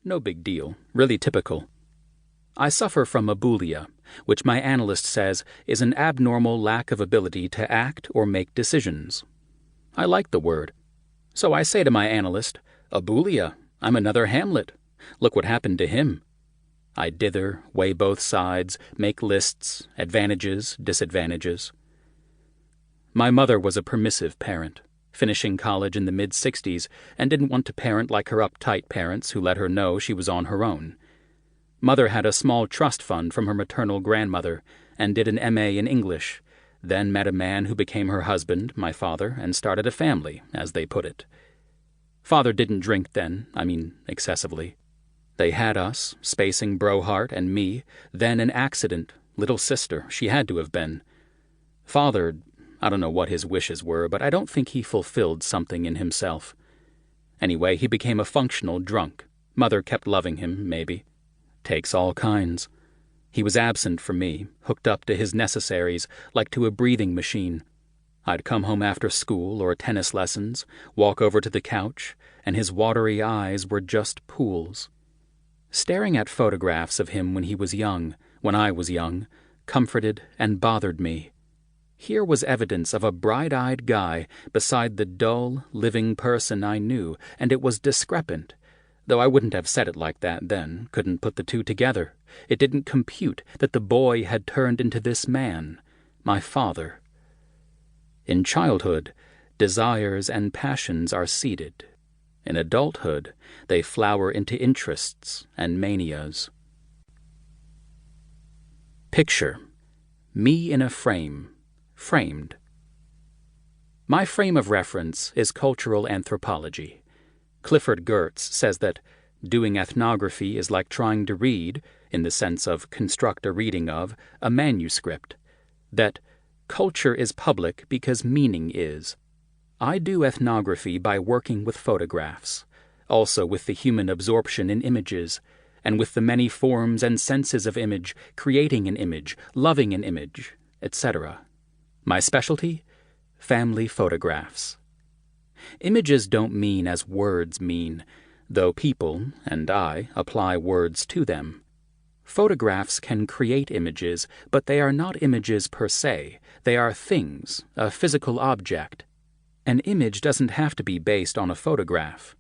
No big deal, really typical. I suffer from abulia, which my analyst says is an abnormal lack of ability to act or make decisions. I like the word. So I say to my analyst, "Abulia, I'm another Hamlet. Look what happened to him." I dither, weigh both sides, make lists, advantages, disadvantages. My mother was a permissive parent, finishing college in the mid-60s, and didn't want to parent like her uptight parents who let her know she was on her own. Mother had a small trust fund from her maternal grandmother and did an M.A. in English, then met a man who became her husband, my father, and started a family, as they put it. Father didn't drink then, excessively. They had us, spacing Brohart and me, then an accident, little sister, she had to have been. Father, I don't know what his wishes were, but I don't think he fulfilled something in himself. Anyway, he became a functional drunk. Mother kept loving him, maybe. Takes all kinds. He was absent from me, hooked up to his necessaries, like to a breathing machine. I'd come home after school or tennis lessons, walk over to the couch, and his watery eyes were just pools. Staring at photographs of him when he was young, when I was young, comforted and bothered me. Here was evidence of a bright-eyed guy beside the dull, living person I knew, and it was discrepant. Though I wouldn't have said it like that then, couldn't put the two together. It didn't compute that the boy had turned into this man, my father. In childhood, desires and passions are seeded. In adulthood, they flower into interests and manias. Picture: me in a frame, framed. My frame of reference is cultural anthropology. Clifford Geertz says that doing ethnography is like trying to read, in the sense of construct a reading of, a manuscript. That culture is public because meaning is. I do ethnography by working with photographs, also with the human absorption in images, and with the many forms and senses of image, creating an image, loving an image, etc. My specialty? Family photographs. Images don't mean as words mean, though people, and I, apply words to them. Photographs can create images, but they are not images per se. They are things, a physical object. An image doesn't have to be based on a photograph.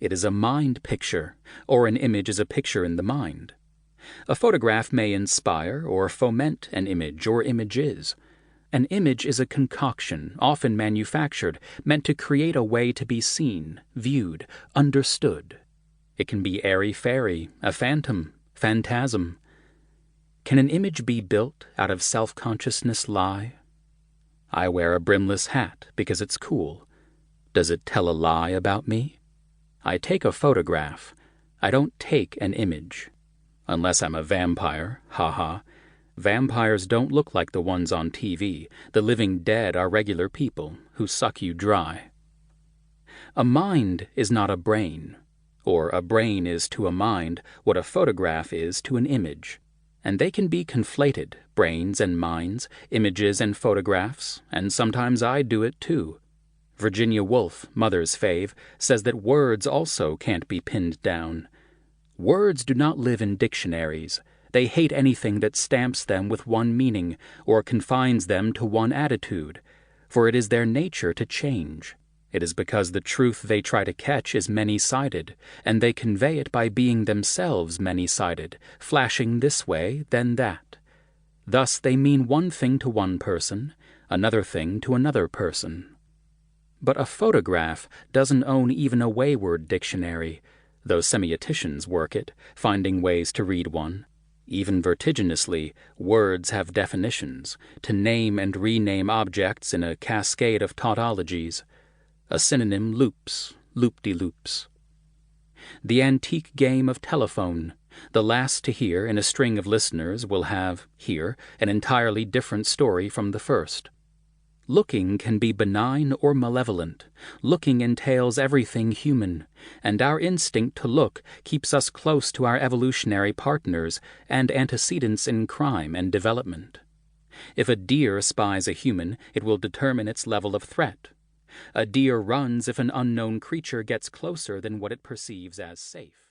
It is a mind picture, or an image is a picture in the mind. A photograph may inspire or foment an image or images. An image is a concoction, often manufactured, meant to create a way to be seen, viewed, understood. It can be airy-fairy, a phantom, phantasm. Can an image be built out of self-consciousness lie? I wear a brimless hat because it's cool. Does it tell a lie about me? I take a photograph. I don't take an image. Unless I'm a vampire, ha-ha. Vampires don't look like the ones on TV. The living dead are regular people who suck you dry. A mind is not a brain, or a brain is to a mind what a photograph is to an image. And they can be conflated, brains and minds, images and photographs, and sometimes I do it too. Virginia Woolf, Mother's fave, says that words also can't be pinned down. Words do not live in dictionaries. They hate anything that stamps them with one meaning or confines them to one attitude, for it is their nature to change. It is because the truth they try to catch is many-sided, and they convey it by being themselves many-sided, flashing this way, then that. Thus they mean one thing to one person, another thing to another person. But a photograph doesn't own even a wayward dictionary, though semioticians work it, finding ways to read one. Even vertiginously, words have definitions, to name and rename objects in a cascade of tautologies. A synonym loops, loop-de-loops. The antique game of telephone. The last to hear in a string of listeners will have, here, an entirely different story from the first. Looking can be benign or malevolent. Looking entails everything human, and our instinct to look keeps us close to our evolutionary partners and antecedents in crime and development. If a deer spies a human, it will determine its level of threat. A deer runs if an unknown creature gets closer than what it perceives as safe.